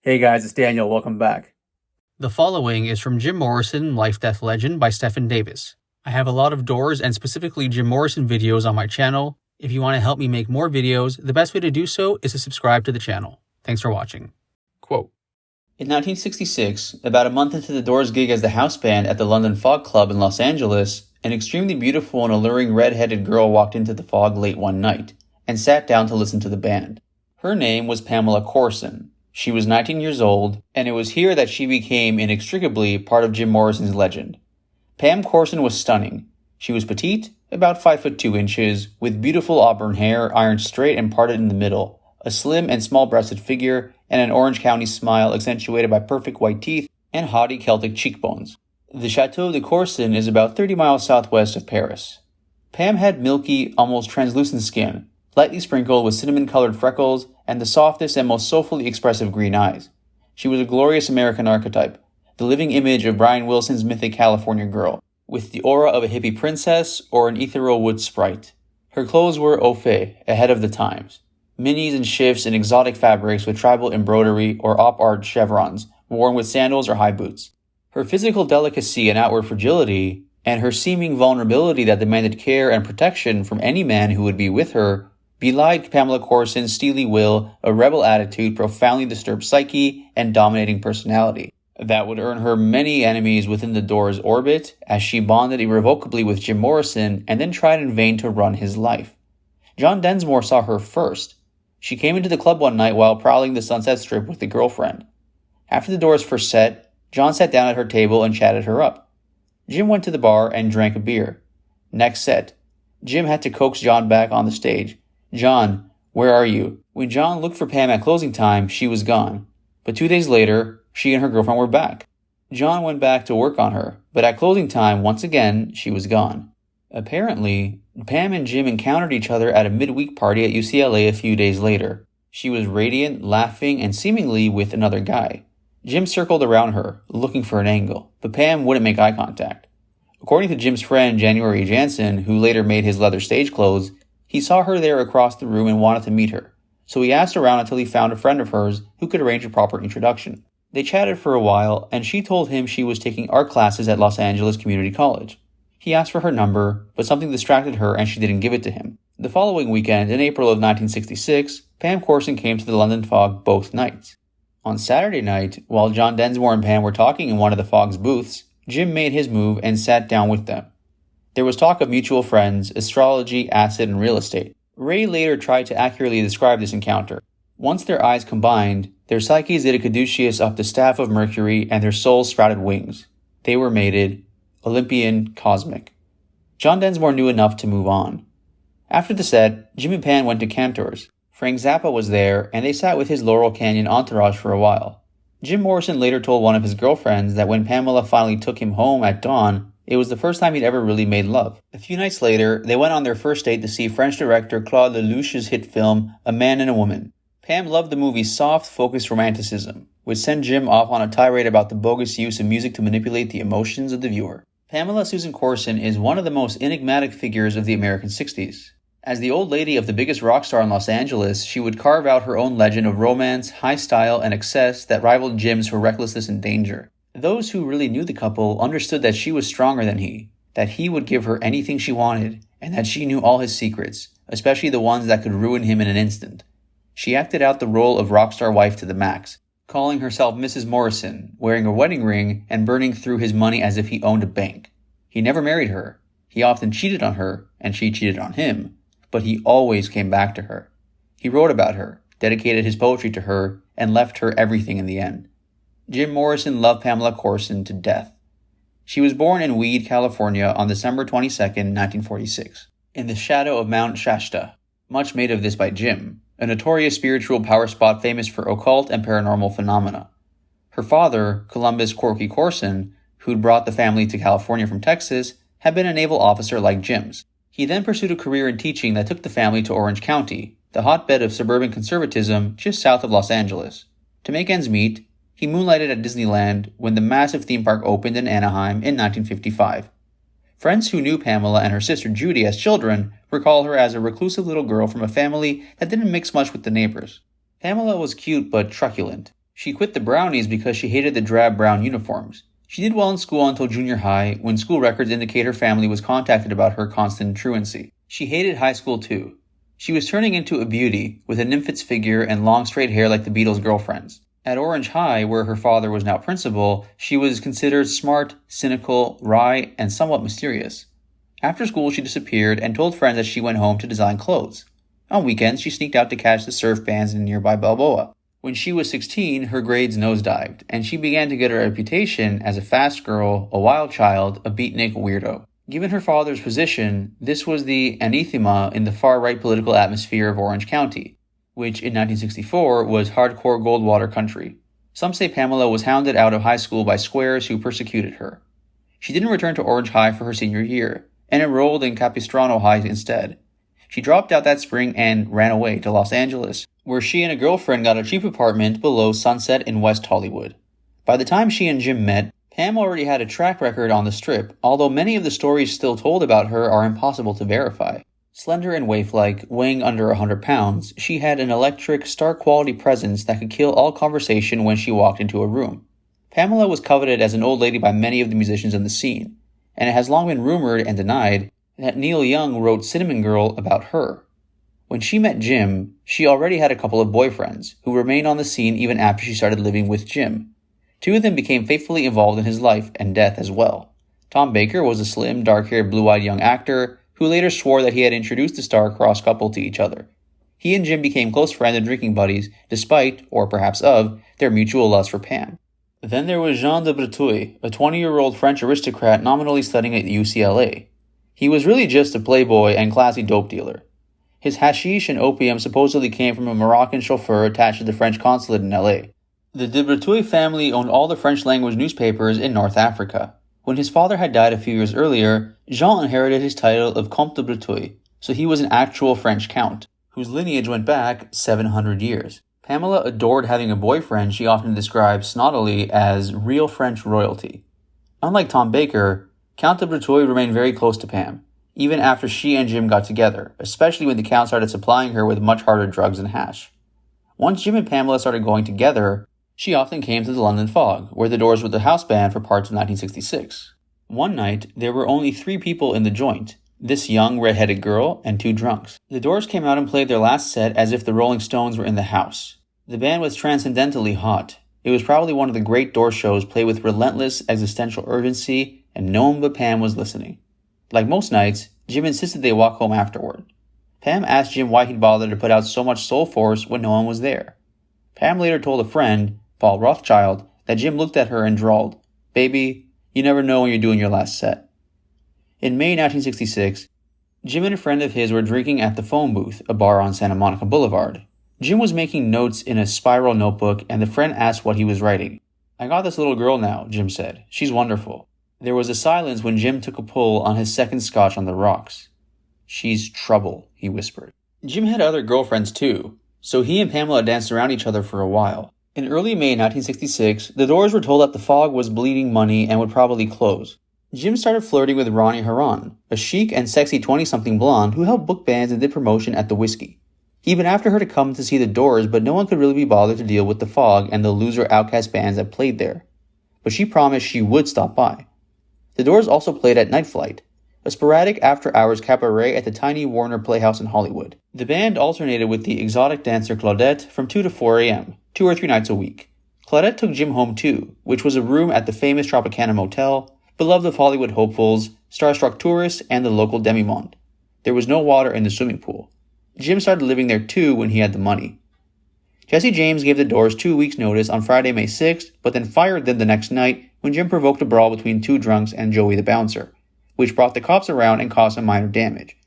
Hey guys, it's Daniel. Welcome back. The following is from Jim Morrison, Life Death Legend by Stephen Davis. I have a lot of Doors and specifically Jim Morrison videos on my channel. If you want to help me make more videos, the best way to do so is to subscribe to the channel. Thanks for watching. Quote, in 1966, about a month into the Doors' gig as the house band at the London Fog Club in Los Angeles, an extremely beautiful and alluring red-headed girl walked into the Fog late one night and sat down to listen to the band. Her name was Pamela Courson. She was 19 years old, and it was here that she became inextricably part of Jim Morrison's legend. Pam Courson was stunning. She was petite, about 5 foot 2 inches, with beautiful auburn hair ironed straight and parted in the middle, a slim and small-breasted figure, and an Orange County smile accentuated by perfect white teeth and haughty Celtic cheekbones. The Chateau de Courson is about 30 miles southwest of Paris. Pam had milky, almost translucent skin, lightly sprinkled with cinnamon-colored freckles, and the softest and most soulfully expressive green eyes. She was a glorious American archetype, the living image of Brian Wilson's mythic California girl, with the aura of a hippie princess or an ethereal wood sprite. Her clothes were au fait, ahead of the times. Minis and shifts in exotic fabrics with tribal embroidery or op-art chevrons, worn with sandals or high boots. Her physical delicacy and outward fragility, and her seeming vulnerability that demanded care and protection from any man who would be with her, belied Pamela Courson's steely will, a rebel attitude, profoundly disturbed psyche, and dominating personality that would earn her many enemies within the Doors' orbit as she bonded irrevocably with Jim Morrison and then tried in vain to run his life. John Densmore saw her first. She came into the club one night while prowling the Sunset Strip with a girlfriend. After the Doors' first set, John sat down at her table and chatted her up. Jim went to the bar and drank a beer. Next set, Jim had to coax John back on the stage. "John, where are you?" When John looked for Pam at closing time, she was gone. But 2 days later, she and her girlfriend were back. John went back to work on her, but at closing time, once again, she was gone. Apparently, Pam and Jim encountered each other at a midweek party at UCLA a few days later. She was radiant, laughing, and seemingly with another guy. Jim circled around her, looking for an angle, but Pam wouldn't make eye contact. According to Jim's friend January Jansen, who later made his leather stage clothes, he saw her there across the room and wanted to meet her, so he asked around until he found a friend of hers who could arrange a proper introduction. They chatted for a while, and she told him she was taking art classes at Los Angeles Community College. He asked for her number, but something distracted her and she didn't give it to him. The following weekend, in April of 1966, Pam Courson came to the London Fog both nights. On Saturday night, while John Densmore and Pam were talking in one of the Fog's booths, Jim made his move and sat down with them. There was talk of mutual friends, astrology, acid, and real estate. Ray later tried to accurately describe this encounter. Once their eyes combined, their psyches did a caduceus up the staff of Mercury and their souls sprouted wings. They were mated, Olympian, cosmic. John Densmore knew enough to move on. After the set, Jim and Pam went to Cantor's. Frank Zappa was there, and they sat with his Laurel Canyon entourage for a while. Jim Morrison later told one of his girlfriends that when Pamela finally took him home at dawn, it was the first time he'd ever really made love. A few nights later, they went on their first date to see French director Claude Lelouch's hit film, A Man and a Woman. Pam loved the movie's soft, focused romanticism, which sent Jim off on a tirade about the bogus use of music to manipulate the emotions of the viewer. Pamela Susan Courson is one of the most enigmatic figures of the American 60s. As the old lady of the biggest rock star in Los Angeles, she would carve out her own legend of romance, high style, and excess that rivaled Jim's for recklessness and danger. Those who really knew the couple understood that she was stronger than he, that he would give her anything she wanted, and that she knew all his secrets, especially the ones that could ruin him in an instant. She acted out the role of rock star wife to the max, calling herself Mrs. Morrison, wearing a wedding ring, and burning through his money as if he owned a bank. He never married her. He often cheated on her, and she cheated on him, but he always came back to her. He wrote about her, dedicated his poetry to her, and left her everything in the end. Jim Morrison loved Pamela Courson to death. She was born in Weed, California on December 22, 1946, in the shadow of Mount Shasta, much made of this by Jim, a notorious spiritual power spot famous for occult and paranormal phenomena. Her father, Columbus Corky Courson, who'd brought the family to California from Texas, had been a naval officer like Jim's. He then pursued a career in teaching that took the family to Orange County, the hotbed of suburban conservatism just south of Los Angeles. To make ends meet, he moonlighted at Disneyland when the massive theme park opened in Anaheim in 1955. Friends who knew Pamela and her sister Judy as children recall her as a reclusive little girl from a family that didn't mix much with the neighbors. Pamela was cute but truculent. She quit the Brownies because she hated the drab brown uniforms. She did well in school until junior high, when school records indicate her family was contacted about her constant truancy. She hated high school too. She was turning into a beauty, with a nymphet's figure and long straight hair like the Beatles' girlfriends. At Orange High, where her father was now principal, she was considered smart, cynical, wry, and somewhat mysterious. After school, she disappeared and told friends that she went home to design clothes. On weekends, she sneaked out to catch the surf bands in nearby Balboa. When she was 16, her grades nosedived, and she began to get a reputation as a fast girl, a wild child, a beatnik weirdo. Given her father's position, this was the anathema in the far-right political atmosphere of Orange County, which in 1964 was hardcore Goldwater country. Some say Pamela was hounded out of high school by squares who persecuted her. She didn't return to Orange High for her senior year, and enrolled in Capistrano High instead. She dropped out that spring and ran away to Los Angeles, where she and a girlfriend got a cheap apartment below Sunset in West Hollywood. By the time she and Jim met, Pam already had a track record on the Strip, although many of the stories still told about her are impossible to verify. Slender and waif-like, weighing under 100 pounds, she had an electric, star-quality presence that could kill all conversation when she walked into a room. Pamela was coveted as an old lady by many of the musicians in the scene, and it has long been rumored and denied that Neil Young wrote Cinnamon Girl about her. When she met Jim, she already had a couple of boyfriends, who remained on the scene even after she started living with Jim. Two of them became faithfully involved in his life and death as well. Tom Baker was a slim, dark-haired, blue-eyed young actor, who later swore that he had introduced the star-crossed couple to each other. He and Jim became close friends and drinking buddies, despite, or perhaps of, their mutual lust for Pam. Then there was Jean de Breteuil, a 20-year-old French aristocrat nominally studying at UCLA. He was really just a playboy and classy dope dealer. His hashish and opium supposedly came from a Moroccan chauffeur attached to the French consulate in LA. The de Breteuil family owned all the French-language newspapers in North Africa. When his father had died a few years earlier, Jean inherited his title of Comte de Breteuil, so he was an actual French count, whose lineage went back 700 years. Pamela adored having a boyfriend she often described snottily as real French royalty. Unlike Tom Baker, Count de Breteuil remained very close to Pam, even after she and Jim got together, especially when the Count started supplying her with much harder drugs and hash. Once Jim and Pamela started going together, she often came to the London Fog, where the Doors were the house band for parts of 1966. One night, there were only 3 people in the joint, this young, red-headed girl and 2 drunks. The Doors came out and played their last set as if the Rolling Stones were in the house. The band was transcendently hot. It was probably one of the great Doors shows played with relentless existential urgency, and no one but Pam was listening. Like most nights, Jim insisted they walk home afterward. Pam asked Jim why he'd bother to put out so much soul force when no one was there. Pam later told a friend, Paul Rothschild, that Jim looked at her and drawled, "Baby, you never know when you're doing your last set." In May 1966, Jim and a friend of his were drinking at the Phone Booth, a bar on Santa Monica Boulevard. Jim was making notes in a spiral notebook, and the friend asked what he was writing. "I got this little girl now," Jim said. "She's wonderful." There was a silence when Jim took a pull on his second scotch on the rocks. "She's trouble," he whispered. Jim had other girlfriends too, so he and Pamela danced around each other for a while. In early May 1966, the Doors were told that the Fog was bleeding money and would probably close. Jim started flirting with Ronnie Haran, a chic and sexy 20-something blonde who helped book bands and did promotion at the Whiskey. He even asked her to come to see the Doors, but no one could really be bothered to deal with the Fog and the loser outcast bands that played there. But she promised she would stop by. The Doors also played at Night Flight, a sporadic after-hours cabaret at the tiny Warner Playhouse in Hollywood. The band alternated with the exotic dancer Claudette from 2 to 4 a.m., 2 or 3 nights a week. Claudette took Jim home too, which was a room at the famous Tropicana Motel, beloved of Hollywood hopefuls, starstruck tourists, and the local demi-monde. There was no water in the swimming pool. Jim started living there too when he had the money. Jesse James gave the Doors 2 weeks' notice on Friday, May 6th, but then fired them the next night when Jim provoked a brawl between 2 drunks and Joey the bouncer, which brought the cops around and caused some minor damage.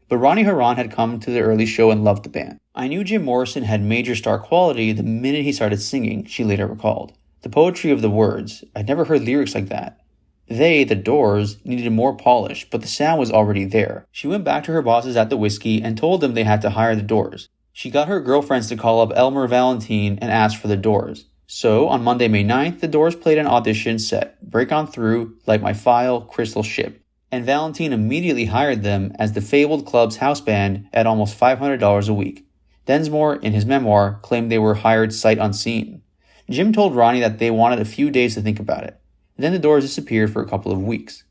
But Ronnie Haran had come to the early show and loved the band. "I knew Jim Morrison had major star quality the minute he started singing," she later recalled. "The poetry of the words, I'd never heard lyrics like that. They, the Doors, needed more polish, but the sound was already there." She went back to her bosses at the Whiskey and told them they had to hire the Doors. She got her girlfriends to call up Elmer Valentine and ask for the Doors. So, on Monday, May 9th, the Doors played an audition set, Break On Through, Like My File, Crystal Ship. And Valentine immediately hired them as the fabled club's house band at almost $500 a week. Densmore, in his memoir, claimed they were hired sight unseen. Jim told Ronnie that they wanted a few days to think about it. Then the Doors disappeared for a couple of weeks.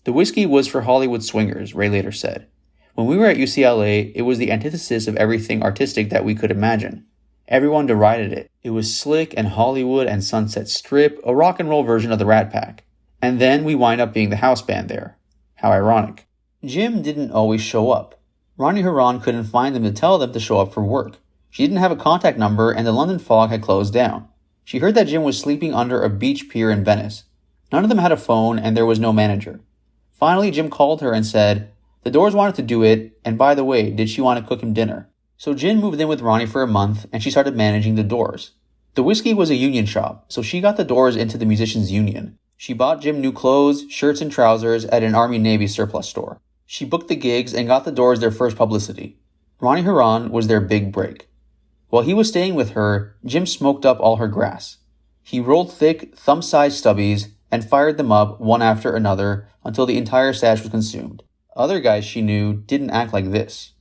The whiskey was for Hollywood swingers, Ray later said. When we were at UCLA, it was the antithesis of everything artistic that we could imagine. Everyone derided it. It was slick and Hollywood and Sunset Strip, a rock and roll version of the Rat Pack. And then we wind up being the house band there. How ironic. Jim didn't always show up. Ronnie Huron couldn't find them to tell them to show up for work. She didn't have a contact number and the London Fog had closed down. She heard that Jim was sleeping under a beach pier in Venice. None of them had a phone and there was no manager. Finally, Jim called her and said, the Doors wanted to do it, and by the way, did she want to cook him dinner? So Jim moved in with Ronnie for a month and she started managing the Doors. The whiskey was a union shop, so she got the Doors into the musicians' union. She bought Jim new clothes, shirts, and trousers at an Army-Navy surplus store. She booked the gigs and got the Doors their first publicity. Ronnie Huron was their big break. While he was staying with her, Jim smoked up all her grass. He rolled thick, thumb-sized stubbies and fired them up one after another until the entire stash was consumed. Other guys she knew didn't act like this.